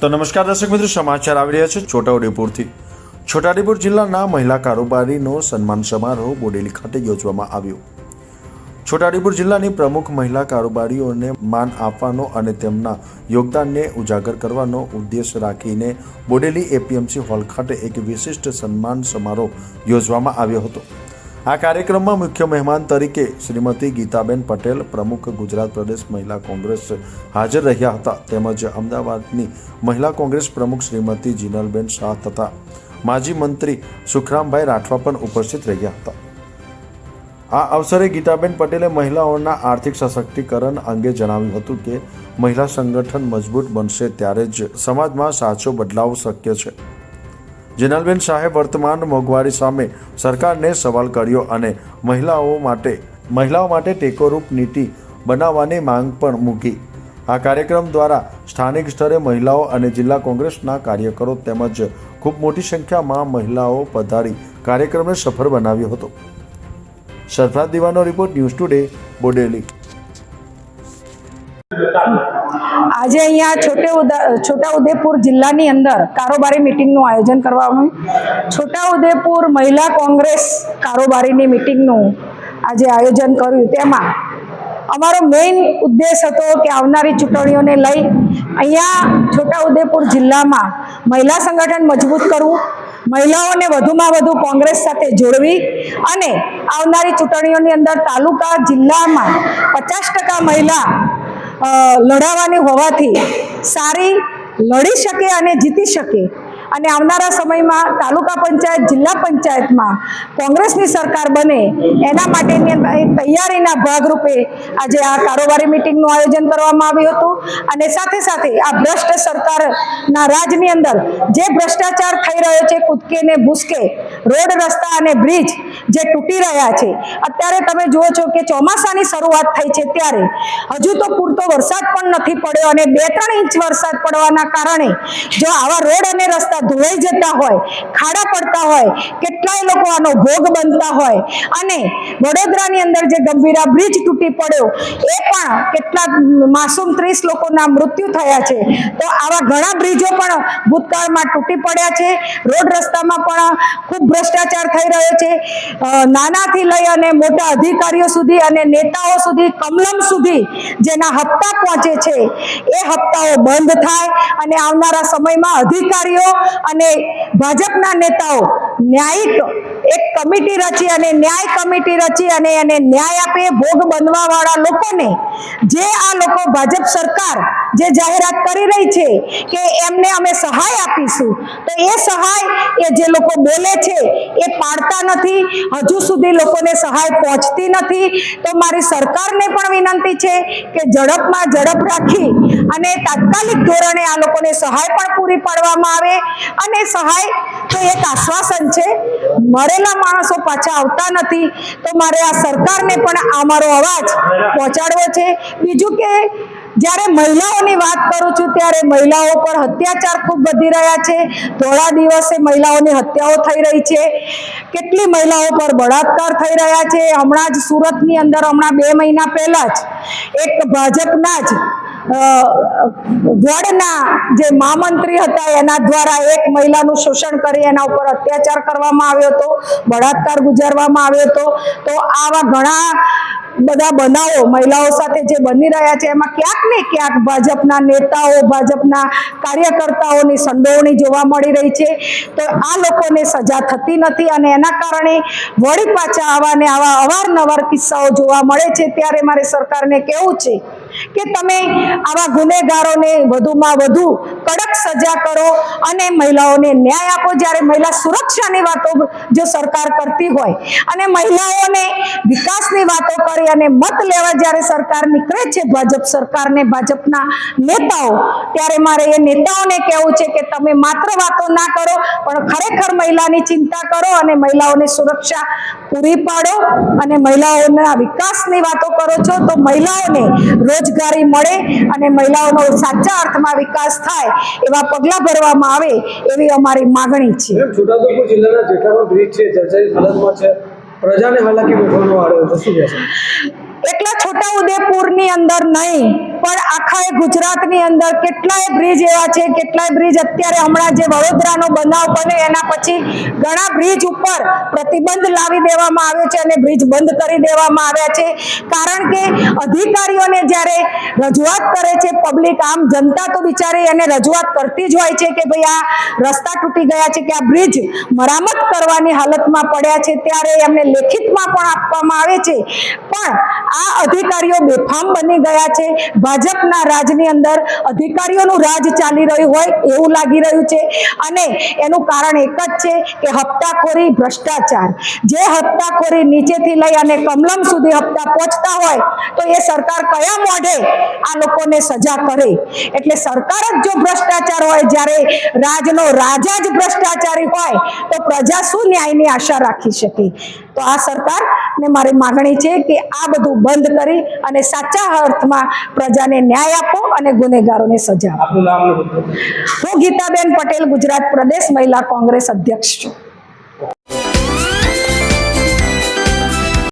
તો નમસ્કાર દર્શક મિત્રો, સમાચાર આવી રહ્યા છે છોટાઉદેપુરથી। છોટાઉદેપુર જિલ્લાના મહિલા કારોબારીનો સન્માન સમારોહ બોડેલી ખાતે યોજવામાં આવ્યો। છોટાઉદેપુર જિલ્લાની પ્રમુખ મહિલા કારોબારીઓને માન આપવાનો અને તેમના યોગદાનને ઉજાગર કરવાનો ઉદ્દેશ રાખીને બોડેલી એપીએમસી હોલ ખાતે એક વિશિષ્ટ સન્માન સમારોહ યોજવામાં આવ્યો હતો। આ કાર્યક્રમમાં મુખ્ય મહેમાન તરીકે શ્રીમતી ગીતાબેન પટેલ, પ્રમુખ ગુજરાત પ્રદેશ મહિલા કોંગ્રેસ હાજર રહ્યા હતા, તેમજ અમદાવાદની મહિલા કોંગ્રેસ પ્રમુખ શ્રીમતી જીનલબેન શાહ તથા માજી મંત્રી સુખરામભાઈ રાઠવા પણ ઉપસ્થિત રહ્યા હતા। આ અવસરે ગીતાબેન પટેલે મહિલાઓના આર્થિક સશક્તિકરણ અંગે જણાવ્યું હતું કે મહિલા સંગઠન મજબૂત બનશે ત્યારે જ સમાજમાં સાચો બદલાવ શક્ય છે। જીનલબેન શાહે વર્તમાન મોંઘવારી સામે સરકારને સવાલ કર્યો અને મહિલાઓ માટે ટેકોરૂપ નીતિ બનાવવાની માંગ પણ મૂકી। આ કાર્યક્રમ દ્વારા સ્થાનિક સ્તરે મહિલાઓ અને જિલ્લા કોંગ્રેસના કાર્યકરો તેમજ ખૂબ મોટી સંખ્યામાં મહિલાઓ પધારી કાર્યક્રમને સફળ બનાવ્યો હતો। સરફરાજ દીવાનો રિપોર્ટ, ન્યૂઝ ટુડે, બોડેલી। આજે અહીંયા છોટાઉદેપુર જિલ્લાની અંદર કારોબારી મીટિંગનું આયોજન કરવામાં છોટાઉદેપુર મહિલા કોંગ્રેસ કારોબારીની મીટિંગનું આજે આયોજન કર્યું। તેમાં અમારો મેઇન ઉદ્દેશ હતો કે આવનારી ચૂંટણીઓને લઈ અહીંયા છોટાઉદેપુર જિલ્લામાં મહિલા સંગઠન મજબૂત કરવું, મહિલાઓને વધુમાં વધુ કોંગ્રેસ સાથે જોડવી અને આવનારી ચૂંટણીઓની અંદર તાલુકા જિલ્લામાં 50% મહિલા લડાવવાની હોવાથી સારી લડી શકે અને જીતી શકે અને આવનારા સમયમાં તાલુકા પંચાયત, જિલ્લા પંચાયતમાં કોંગ્રેસની સરકાર બને એના માટેની તૈયારીના ભાગરૂપે આજે આ કારોબારી મીટિંગનું આયોજન કરવામાં આવ્યું હતું। અને સાથે સાથે આ ભ્રષ્ટ સરકારના રાજની અંદર જે ભ્રષ્ટાચાર થઈ રહ્યો છે, કૂદકે ને ભૂસકે રોડ, રસ્તા અને બ્રિજ જે તૂટી રહ્યા છે, અત્યારે તમે જુઓ છો કે ચોમાસાની શરૂઆત થઈ છે ત્યારે હજુ તો પૂરતો વરસાદ પણ નથી પડ્યો અને 2-3 ઇંચ વરસાદ પડવાના કારણે જો આવા રોડ અને રસ્તા ધોવાઈ જતા હોય, ખાડા પડતા હોય, કેટલાય લોકો આનો ભોગ બનતા હોય અને વડોદરાની અંદર જે ગંભીરા બ્રિજ તૂટી પડ્યો એ પણ કેટલાક માસૂમ 30 લોકોના મૃત્યુ થયા છે। તો આવા ઘણા બ્રિજો પણ ભૂતકાળમાં તૂટી પડ્યા છે। રોડ રસ્તામાં પણ ખૂબ ભ્રષ્ટાચાર થઈ રહ્યો છે। નાનાથી લઈ અને મોટા અધિકારીઓ સુધી અને નેતાઓ સુધી, કમલમ સુધી જેના હપ્તા પહોંચે છે એ હપ્તાઓ બંધ થાય અને આવનારા સમયમાં અધિકારીઓ અને ભાજપના નેતાઓ ન્યાયિક એક કમિટી રચી અને ન્યાય કમિટી રચી અને એને ન્યાય આપે। ભોગ બનવા વાળા લોકોને જે આ લોકો ભાજપ સરકાર જે જાહેરાત કરી રહી છે કે એમને અમે સહાય આપીશું, તો એ સહાય એ જે લોકો બોલે છે એ પાડતા નથી, હજુ સુધી લોકોને સહાય પહોંચતી નથી। તો મારી સરકારને પણ વિનંતી છે કે ઝડપમાં ઝડપ રાખી અને તાત્કાલિક ધોરણે આ લોકોને સહાય પણ પૂરી પાડવામાં આવે। અને સહાય તો એક આશ્વાસન છે, મરેલા માણસો પાછા આવતા નથી, તો મારે આ સરકારને પણ અમારો અવાજ પહોંચાડવો છે। બીજું કે જ્યારે મહિલાઓની વાત કરું છું ત્યારે મહિલાઓ પર અત્યાચાર ખૂબ વધી રહ્યા છે। થોડા દિવસે મહિલાઓની હત્યાઓ થઈ રહી છે, કેટલી મહિલાઓ પર બળાત્કાર થઈ રહ્યા છે। હમણાં જ સુરતની અંદર 2 મહિના પહેલા જ એક ભાજપના જ વડના જે મહામંત્રી હતા એના દ્વારા એક મહિલાનું શોષણ કરી એના ઉપર અત્યાચાર કરવામાં આવ્યો હતો, બળાત્કાર ગુજારવામાં આવ્યો હતો। તો આવા ઘણા બધા બનાવો મહિલાઓ સાથે જે બની રહ્યા છે એમાં ક્યાંક ને ક્યાંક ભાજપના નેતાઓ, ભાજપના કાર્યકર્તાઓની સંડોવણી જોવા મળી રહી છે। તો આ લોકોને સજા થતી નથી અને એના કારણે વળી પાછા આવા અવારનવાર કિસ્સાઓ જોવા મળે છે। ત્યારે મારે સરકારને કહેવું છે કે તમે આવા ગુનેગારોને વધુમાં વધુ કડક સજા કરો અને મહિલાઓને ન્યાય આપો। જ્યારે મહિલા સુરક્ષાની વાતો જો સરકાર કરતી હોય અને મહિલાઓને વિકાસની વાતો કરી અને મત લેવા જ્યારે સરકાર નીકળે છે, ભાજપ સરકારને, ભાજપના નેતાઓ, ત્યારે મારે એ નેતાઓને કહેવું છે કે તમે માત્ર વાતો ના કરો પણ ખરેખર મહિલાની ચિંતા કરો અને મહિલાઓને સુરક્ષા પૂરી પાડો અને મહિલાઓના વિકાસની વાતો કરો છો તો મહિલાઓને રોજગારી મળે અને મહિલાઓનો સાચા અર્થમાં વિકાસ થાય એવા પગલાં ભરવામાં આવે એવી અમારી માગણી છે। છોટાઉદેપુર જિલ્લાના જેટલા બ્રિજ છે જર્જરિત હાલતમાં છે, પ્રજાને હાલાકી વેઠવાનો આડો શું કહેશો? એટલા છોટાઉદેપુરની અંદર નહીં પણ આખા ગુજરાતની અંદર કેટલાય બ્રિજ એવા છે, કેટલાય બ્રિજ અત્યારે હમણાં જે વડોદરાનો બનાવ બને એના પછી ઘણા બ્રિજ ઉપર પ્રતિબંધ લાવી દેવામાં આવ્યો છે અને બ્રિજ બંધ કરી દેવામાં આવ્યા છે. કારણ કે અધિકારીઓને જ્યારે રજૂઆત કરે છે પબ્લિક, આમ જનતા તો બિચારી એને રજૂઆત કરતી જ હોય છે કે ભાઈ આ રસ્તા તૂટી ગયા છે કે આ બ્રિજ મરામત કરવાની હાલતમાં પડ્યા છે, ત્યારે એમને લેખિતમાં પણ આપવામાં આવે છે. પણ આ અધિકારીઓ બેફામ બની ગયા છે. ભાજપના રાજની અંદર અધિકારીઓનું રાજ ચાલી રહ્યું હોય એવું લાગી રહ્યું છે અને એનું કારણ એક જ છે કે હપ્તાખોરી, ભ્રષ્ટાચાર. જે હપ્તાખોરી નીચેથી લઈ અને કમલમ સુધી હપ્તા પહોંચતા હોય તો એ સરકાર કયા મોઢે આ લોકોને સજા કરે? એટલે સરકાર જ જો ભ્રષ્ટાચાર હોય, જ્યારે રાજનો રાજા જ ભ્રષ્ટાચારી હોય તો પ્રજા શું ન્યાયની આશા રાખી શકે? તો આ સરકારને મારી માગણી છે કે આ બધું બંધ કરી અને સાચા અર્થમાં પ્રજાને ન્યાય આપો અને ગુનેગારોને સજા આપો. આપનું નામ અને હોદ્દો? હું ગીતાબેન પટેલ, ગુજરાત પ્રદેશ મહિલા કોંગ્રેસ અધ્યક્ષ છું.